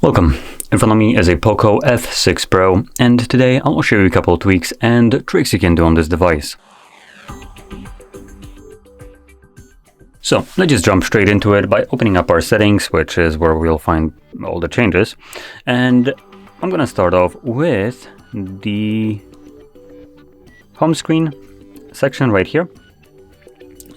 Welcome. In front of me is a Poco F6 Pro, and today I'll show you a couple of tweaks and tricks you can do on this device. So let's just jump straight into it by opening up our settings, which is where we'll find all the changes. And I'm going to start off with the home screen section right here.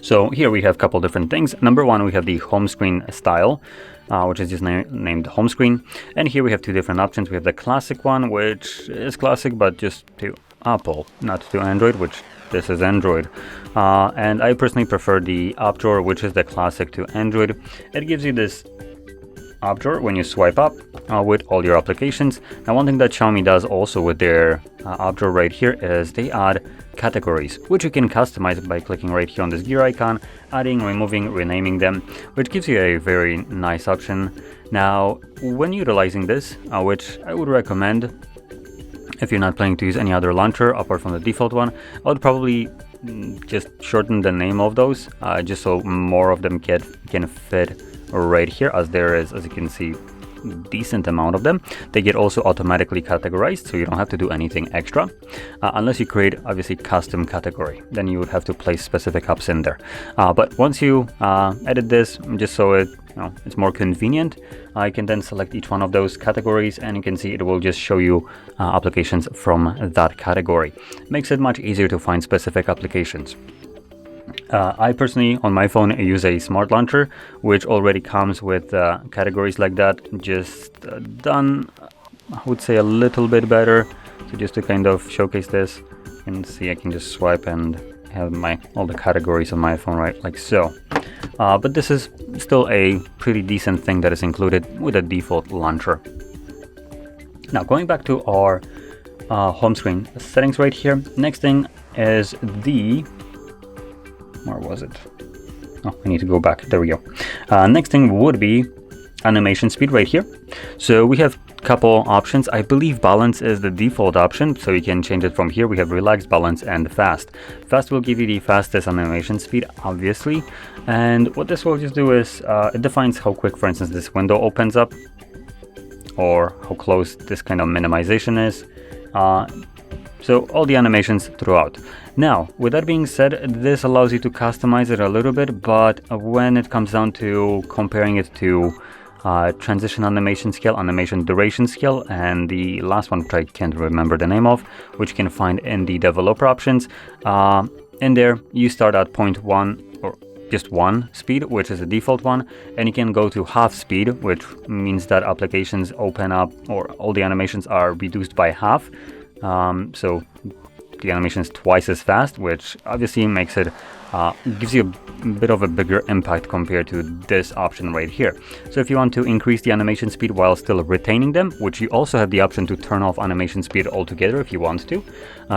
So here we have a couple different things. Number one, we have the home screen style, which is just named home screen. And here we have two different options. We have the classic one, which is classic, but just to Apple, not to Android, which this is Android. And I personally prefer the up drawer, which is the classic to Android. It gives you this up drawer when you swipe up with all your applications. Now, one thing that Xiaomi does also with their up drawer right here is they add categories, which you can customize by clicking right here on this gear icon, adding, removing, renaming them, which gives you a very nice option. Now, when utilizing this, which I would recommend if you're not planning to use any other launcher apart from the default one, I would probably just shorten the name of those, just so more of them can fit right here, as there is, as you can see, decent amount of them. They get also automatically categorized, so you don't have to do anything extra, unless you create obviously custom category, then you would have to place specific apps in there. But once you edit this, just so it's more convenient, I can then select each one of those categories, and you can see it will just show you applications from that category. Makes it much easier to find specific applications. I personally, on my phone, use a smart launcher, which already comes with categories like that, just done, I would say, a little bit better. So just to kind of showcase this, you can see I can just swipe and have all the categories on my phone, right, like so. But this is still a pretty decent thing that is included with a default launcher. Now, going back to our home screen settings right here, next thing is where was it? Oh, I need to go back. There we go. Next thing would be animation speed right here. So we have a couple options. I believe balance is the default option, so you can change it from here. We have relaxed, balance, and fast. Fast will give you the fastest animation speed, obviously. And what this will just do is it defines how quick, for instance, this window opens up, or how close this kind of minimization is. So all the animations throughout. Now, with that being said, this allows you to customize it a little bit, but when it comes down to comparing it to transition animation scale, animation duration scale, and the last one, which I can't remember the name of, which you can find in the developer options, in there you start at 0.1 or just 1 speed, which is the default one, and you can go to half speed, which means that applications open up, or all the animations are reduced by half. So the animation is twice as fast, which obviously makes it gives you a bit of a bigger impact compared to this option right here. So if you want to increase the animation speed while still retaining them, which you also have the option to turn off animation speed altogether if you want to,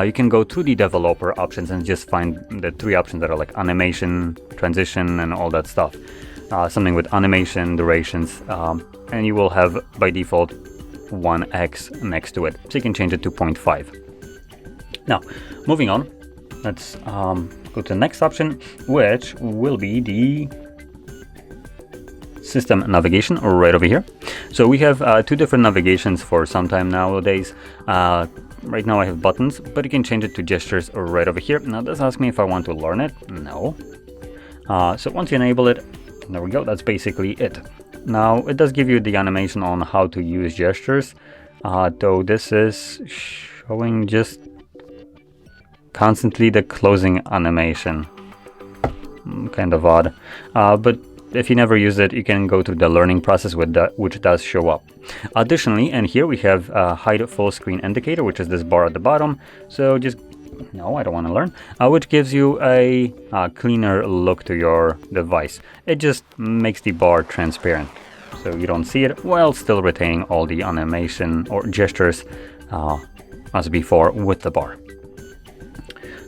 you can go through the developer options and just find the three options that are like animation, transition, and all that stuff. Something with animation, durations, and you will have by default 1x next to it, so you can change it to 0.5. Now, moving on, let's go to the next option, which will be the system navigation right over here. So we have two different navigations for some time nowadays. Right now I have buttons, but you can change it to gestures right over here. Now, does ask me if I want to learn it? No. So once you enable it, there we go, that's basically it. Now, it does give you the animation on how to use gestures, though this is showing just constantly the closing animation. Kind of odd. But if you never use it, you can go through the learning process with that, which does show up. Additionally, and here we have hide full screen indicator, which is this bar at the bottom. So just, no, I don't want to learn, which gives you a cleaner look to your device. It just makes the bar transparent, so you don't see it, while still retaining all the animation or gestures as before with the bar.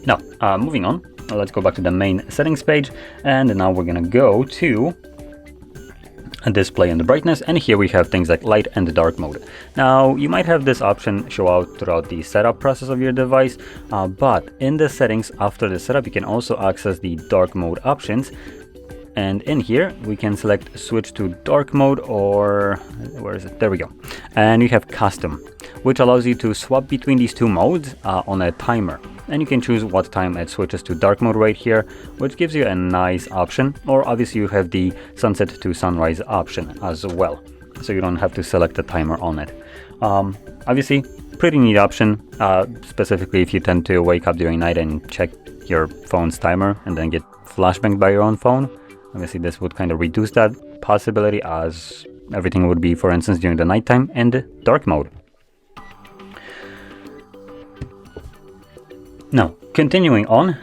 Now, moving on, let's go back to the main settings page, and now we're gonna go to display and the brightness, and here we have things like light and dark mode. Now, you might have this option show out throughout the setup process of your device, but in the settings after the setup, you can also access the dark mode options, and in here we can select switch to dark mode, or where is it? There we go. And you have custom, which allows you to swap between these two modes on a timer. And you can choose what time it switches to dark mode right here, which gives you a nice option. Or obviously you have the sunset to sunrise option as well, so you don't have to select a timer on it. Obviously, pretty neat option, specifically if you tend to wake up during night and check your phone's timer and then get flashbanged by your own phone. Obviously this would kind of reduce that possibility, as everything would be, for instance, during the nighttime and dark mode. Now, continuing on,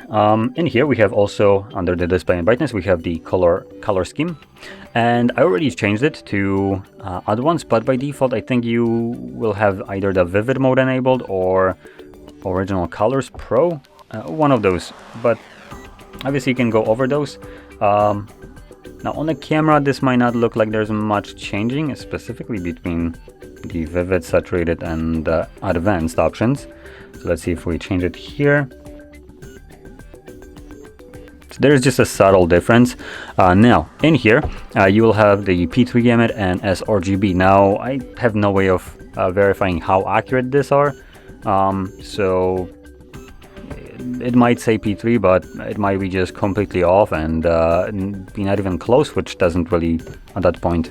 in here we have also, under the display and brightness, we have the color scheme. And I already changed it to odd ones, but by default I think you will have either the vivid mode enabled or original colors pro, one of those, but obviously you can go over those. Now on the camera this might not look like there's much changing, specifically between the vivid, saturated and advanced options. So let's see if we change it here. So there's just a subtle difference. Now in here you will have the P3 gamut and sRGB. Now I have no way of verifying how accurate these are, so it might say P3, but it might be just completely off and be not even close, which doesn't really at that point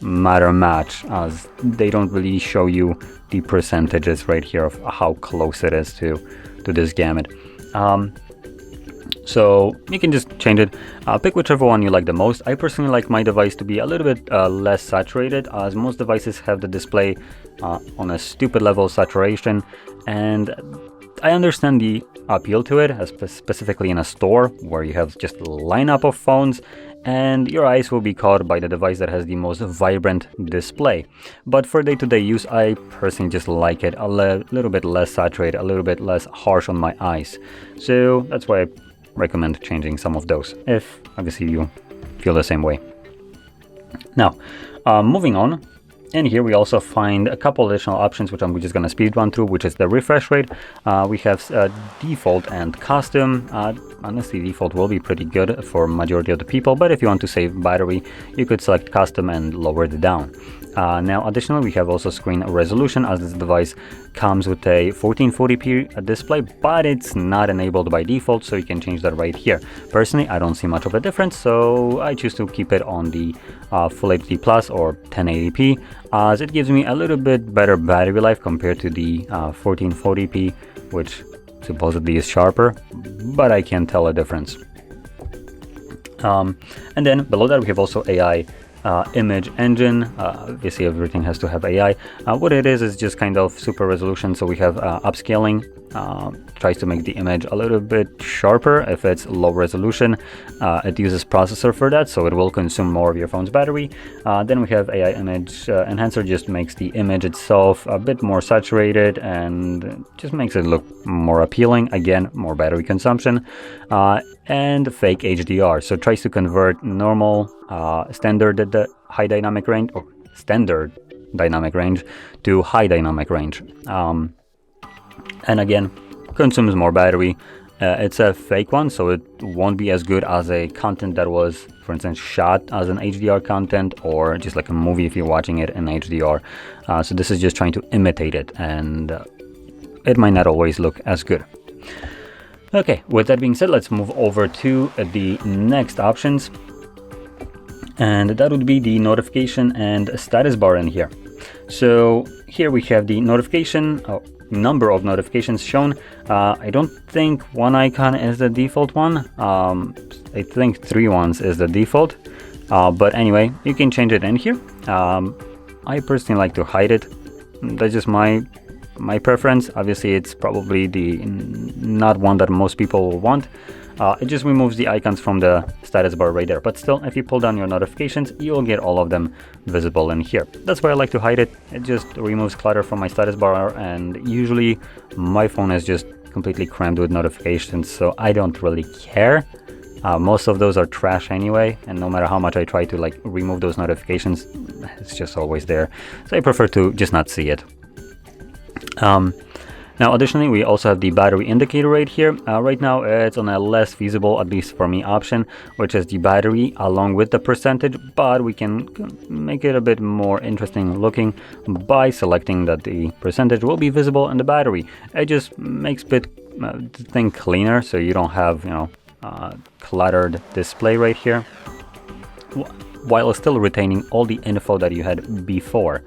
matter much, as they don't really show you the percentages right here of how close it is to this gamut. So you can just change it, pick whichever one you like the most. I personally like my device to be a little bit less saturated, as most devices have the display on a stupid level of saturation, and I understand the appeal to it, specifically in a store where you have just a lineup of phones and your eyes will be caught by the device that has the most vibrant display. But for day-to-day use, I personally just like it a little bit less saturated, a little bit less harsh on my eyes. So that's why I recommend changing some of those, if obviously you feel the same way. Now, moving on. In here we also find a couple additional options, which I'm just going to speed run through, which is the refresh rate. We have default and custom. Honestly, default will be pretty good for majority of the people, but if you want to save battery, you could select custom and lower it down. Now, additionally, we have also screen resolution, as this device comes with a 1440p display, but it's not enabled by default, so you can change that right here. Personally, I don't see much of a difference, so I choose to keep it on the Full HD Plus or 1080p, as it gives me a little bit better battery life compared to the 1440p, which supposedly is sharper, but I can't tell a difference. And then below that we have also AI image engine. Obviously everything has to have AI. What it is just kind of super resolution, so we have upscaling, tries to make the image a little bit sharper. If it's low resolution, it uses processor for that, so it will consume more of your phone's battery. Then we have AI image enhancer, just makes the image itself a bit more saturated and just makes it look more appealing, again more battery consumption. And fake HDR, so it tries to convert normal standard high dynamic range, or standard dynamic range, to high dynamic range, and again consumes more battery. It's a fake one, so it won't be as good as a content that was, for instance, shot as an HDR content, or just like a movie if you're watching it in HDR. So this is just trying to imitate it, and it might not always look as good. Okay, with that being said, let's move over to the next options, and that would be the notification and status bar in here. So here we have the notification, number of notifications shown. I don't think one icon is the default one. I think 3 ones is the default, but anyway, you can change it in here. I personally like to hide it. That's just my preference. Obviously it's probably not one that most people will want. It just removes the icons from the status bar right there, but still, if you pull down your notifications, you'll get all of them visible in here. That's why I like to hide it. It just removes clutter from my status bar, and usually my phone is just completely crammed with notifications, so I don't really care. Most of those are trash anyway, and no matter how much I try to like remove those notifications, it's just always there, so I prefer to just not see it. Now additionally, we also have the battery indicator right here. Right now it's on a less feasible, at least for me, option, which is the battery along with the percentage, but we can make it a bit more interesting looking by selecting that the percentage will be visible in the battery. It just makes the thing cleaner, so you don't have, you know, cluttered display right here, while still retaining all the info that you had before.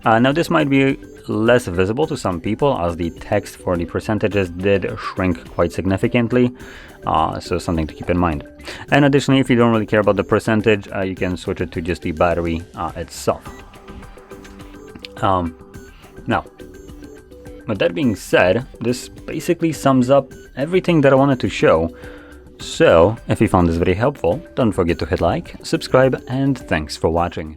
Now this might be less visible to some people, as the text for the percentages did shrink quite significantly, so something to keep in mind. And additionally, if you don't really care about the percentage, you can switch it to just the battery itself. Now, with that being said, this basically sums up everything that I wanted to show. So if you found this very helpful, don't forget to hit like, subscribe, and thanks for watching.